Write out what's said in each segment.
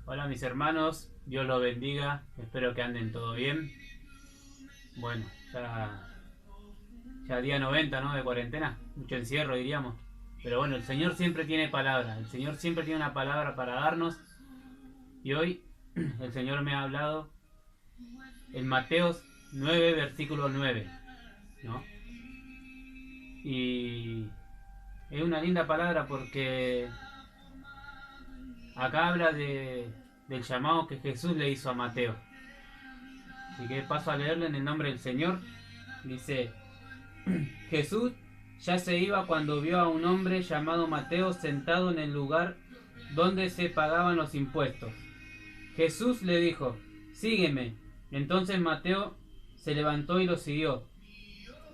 Hola mis hermanos, Dios los bendiga, espero que anden todo bien. Bueno, ya día 90, ¿no? De cuarentena, mucho encierro diríamos. Pero bueno, el Señor siempre tiene palabra, el Señor siempre tiene una palabra para darnos. Y hoy el Señor me ha hablado en Mateos 9, versículo 9, ¿no? Y es una linda palabra porque acá habla del llamado que Jesús le hizo a Mateo. Así que paso a leerlo en el nombre del Señor. Dice: Jesús ya se iba cuando vio a un hombre llamado Mateo sentado en el lugar donde se pagaban los impuestos. Jesús le dijo: sígueme. Entonces Mateo se levantó y lo siguió.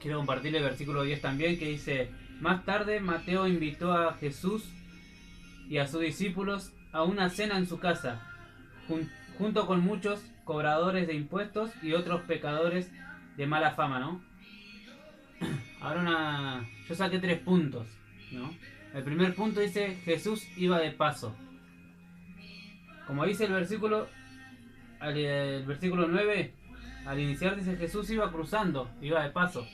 Quiero compartirle el versículo 10 también, que dice: más tarde Mateo invitó a Jesús y a sus discípulos a una cena en su casa, junto con muchos cobradores de impuestos y otros pecadores de mala fama, ¿no? Yo saqué 3 puntos, ¿no? El primer punto dice: Jesús iba de paso. Como dice el versículo 9, al iniciar dice: Jesús iba cruzando, iba de paso.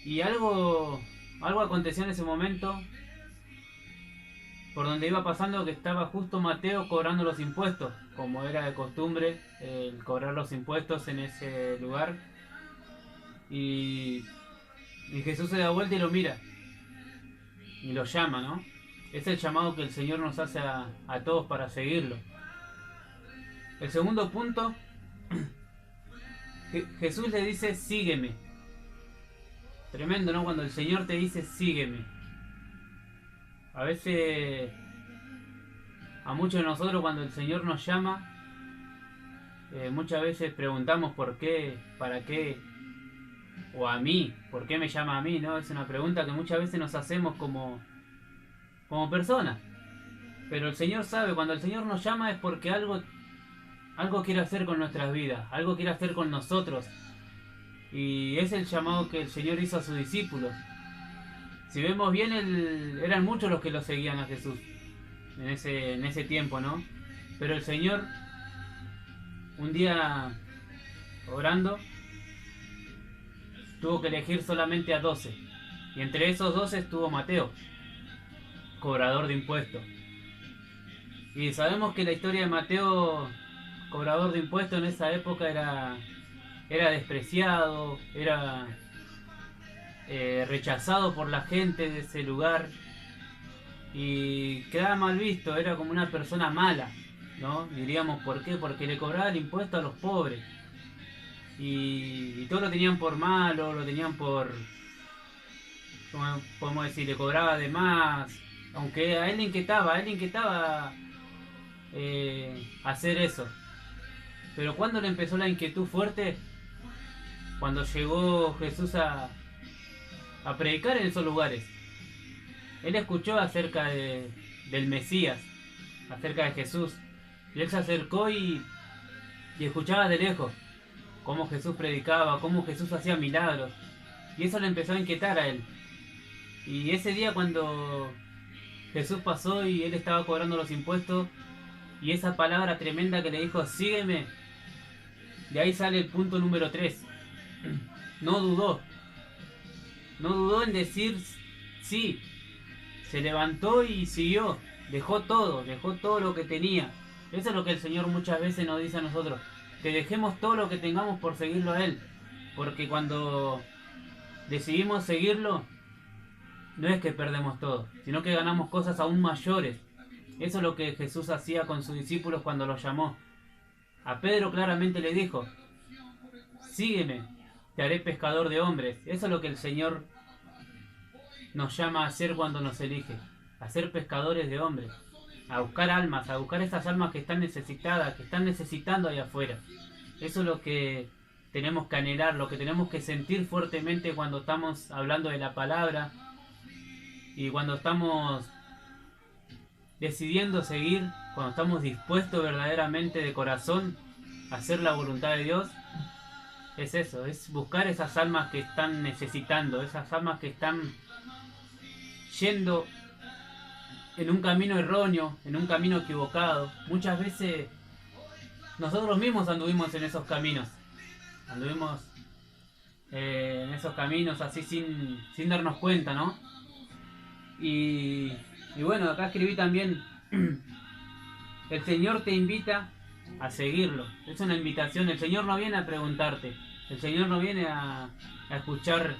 Y algo aconteció en ese momento, por donde iba pasando, que estaba justo Mateo cobrando los impuestos, como era de costumbre el cobrar los impuestos en ese lugar. Y, y Jesús se da vuelta y lo mira y lo llama, ¿no? Es el llamado que el Señor nos hace a todos para seguirlo. El segundo punto, Jesús le dice: sígueme. Tremendo, ¿no? Cuando el Señor te dice: sígueme. A veces, a muchos de nosotros, cuando el Señor nos llama, muchas veces preguntamos por qué, para qué, o a mí, por qué me llama a mí, ¿no? Es una pregunta que muchas veces nos hacemos como personas. Pero el Señor sabe, cuando el Señor nos llama es porque algo quiere hacer con nuestras vidas, algo quiere hacer con nosotros. Y es el llamado que el Señor hizo a sus discípulos. Si vemos bien, eran muchos los que lo seguían a Jesús en ese tiempo, ¿no? Pero el Señor, un día orando, tuvo que elegir solamente a 12. Y entre esos 12 estuvo Mateo, cobrador de impuestos. Y sabemos que la historia de Mateo, cobrador de impuestos, en esa época era despreciado, era rechazado por la gente de ese lugar y quedaba mal visto, era como una persona mala, ¿no? Diríamos, ¿por qué? Porque le cobraba el impuesto a los pobres y todos lo tenían por malo, lo tenían por, ¿cómo podemos decir? Le cobraba de más, aunque a él le inquietaba hacer eso. Pero cuando le empezó la inquietud fuerte, cuando llegó Jesús a predicar en esos lugares, él escuchó acerca del Mesías, acerca de Jesús. Y él se acercó y escuchaba de lejos cómo Jesús predicaba, cómo Jesús hacía milagros. Y eso le empezó a inquietar a él. Y ese día cuando Jesús pasó y él estaba cobrando los impuestos, y esa palabra tremenda que le dijo: sígueme, de ahí sale el punto número 3. No dudó. No dudó en decir sí. Se levantó y siguió. Dejó todo lo que tenía. Eso es lo que el Señor muchas veces nos dice a nosotros: que dejemos todo lo que tengamos por seguirlo a Él. Porque cuando decidimos seguirlo, no es que perdemos todo, sino que ganamos cosas aún mayores. Eso es lo que Jesús hacía con sus discípulos cuando los llamó. A Pedro claramente le dijo: sígueme, te haré pescador de hombres. Eso es lo que el Señor nos llama a hacer cuando nos elige: a ser pescadores de hombres, a buscar almas, a buscar esas almas que están necesitadas, que están necesitando allá afuera. Eso es lo que tenemos que anhelar, lo que tenemos que sentir fuertemente cuando estamos hablando de la palabra y cuando estamos decidiendo seguir, cuando estamos dispuestos verdaderamente de corazón a hacer la voluntad de Dios. Es eso, es buscar esas almas que están necesitando, esas almas que están yendo en un camino erróneo, en un camino equivocado. Muchas veces nosotros mismos anduvimos en esos caminos. Anduvimos en esos caminos así sin darnos cuenta, ¿no? Y bueno, acá escribí también, el Señor te invita a seguirlo. Es una invitación. El Señor no viene a preguntarte. El Señor no viene a escuchar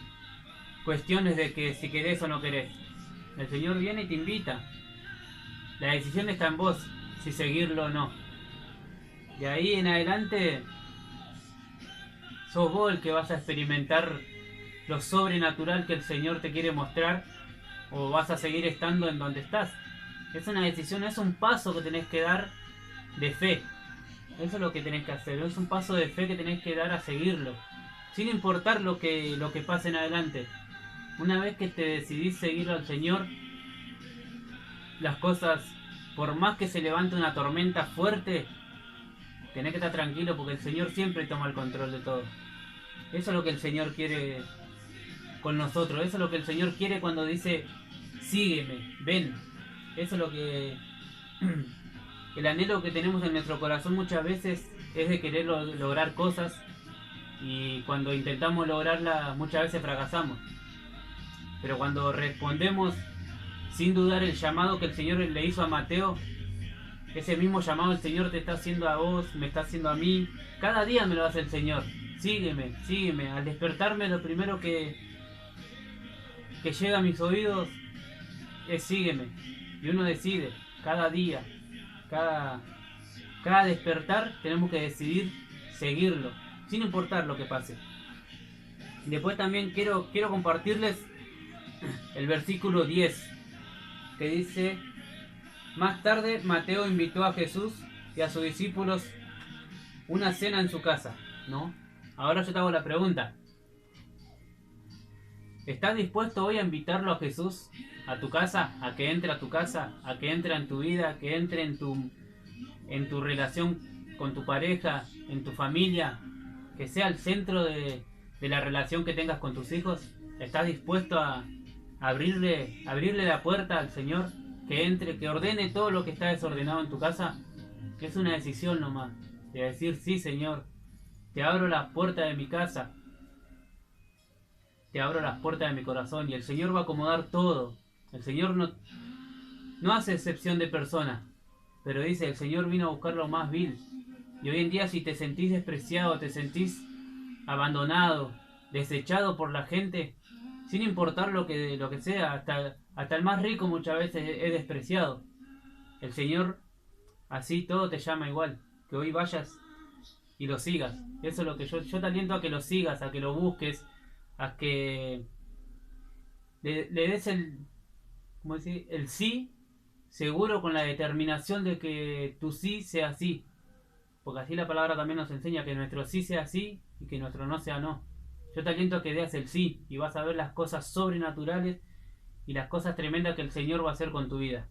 cuestiones de que si querés o no querés. El Señor viene y te invita. La decisión está en vos, si seguirlo o no. De ahí en adelante, sos vos el que vas a experimentar lo sobrenatural que el Señor te quiere mostrar, o vas a seguir estando en donde estás. Es una decisión, es un paso que tenés que dar de fe. Eso es lo que tenés que hacer, es un paso de fe que tenés que dar a seguirlo, sin importar lo que pase en adelante. Una vez que te decidís seguir al Señor, las cosas, por más que se levante una tormenta fuerte, tenés que estar tranquilo porque el Señor siempre toma el control de todo. Eso es lo que el Señor quiere con nosotros, eso es lo que el Señor quiere cuando dice, sígueme, ven. Eso es lo que... El anhelo que tenemos en nuestro corazón muchas veces es de querer lograr cosas, y cuando intentamos lograrlas muchas veces fracasamos. Pero cuando respondemos sin dudar el llamado que el Señor le hizo a Mateo, ese mismo llamado el Señor te está haciendo a vos, me está haciendo a mí. Cada día me lo hace el Señor. Sígueme, sígueme. Al despertarme lo primero que llega a mis oídos es sígueme. Y uno decide, cada día, cada despertar tenemos que decidir seguirlo, sin importar lo que pase. Y después también quiero compartirles el versículo 10, que dice: más tarde Mateo invitó a Jesús y a sus discípulos una cena en su casa, ¿no? Ahora yo te hago la pregunta: ¿estás dispuesto hoy a invitarlo a Jesús a tu casa, a que entre a tu casa, a que entre en tu vida, que entre en tu relación con tu pareja, en tu familia, que sea el centro de la relación que tengas con tus hijos? ¿Estás dispuesto a abrirle la puerta al Señor, que entre, que ordene todo lo que está desordenado en tu casa? Es una decisión nomás, de decir: sí, Señor, te abro las puertas de mi casa, te abro las puertas de mi corazón, y el Señor va a acomodar todo. El Señor no hace excepción de persona, pero dice: el Señor vino a buscar lo más vil. Y hoy en día, si te sentís despreciado, te sentís abandonado, desechado por la gente, sin importar lo que sea, hasta el más rico muchas veces es despreciado. El Señor así todo te llama igual, que hoy vayas y lo sigas. Eso es lo que yo te aliento a que lo sigas, a que lo busques, a que le des el sí seguro, con la determinación de que tu sí sea sí. Porque así la palabra también nos enseña que nuestro sí sea sí y que nuestro no sea no. Yo te aliento a que des el sí, y vas a ver las cosas sobrenaturales y las cosas tremendas que el Señor va a hacer con tu vida.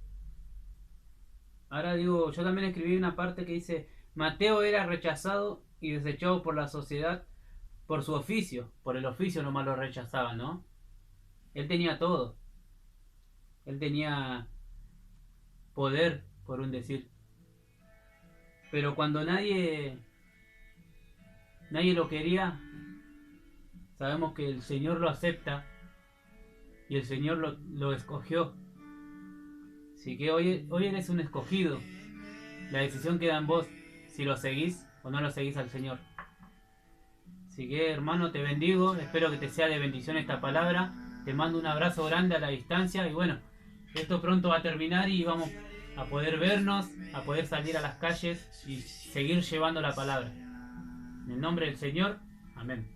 Ahora digo, yo también escribí una parte que dice: Mateo era rechazado y desechado por la sociedad por su oficio. Por el oficio nomás lo rechazaban, ¿no? Él tenía todo. Él tenía poder, por un decir. Pero cuando nadie lo quería, sabemos que el Señor lo acepta y el Señor lo escogió. Así que hoy eres un escogido. La decisión queda en vos, si lo seguís o no lo seguís al Señor. Así que, hermano, te bendigo. Espero que te sea de bendición esta palabra. Te mando un abrazo grande a la distancia. Y bueno, esto pronto va a terminar y vamos a poder vernos, a poder salir a las calles y seguir llevando la palabra. En el nombre del Señor, amén.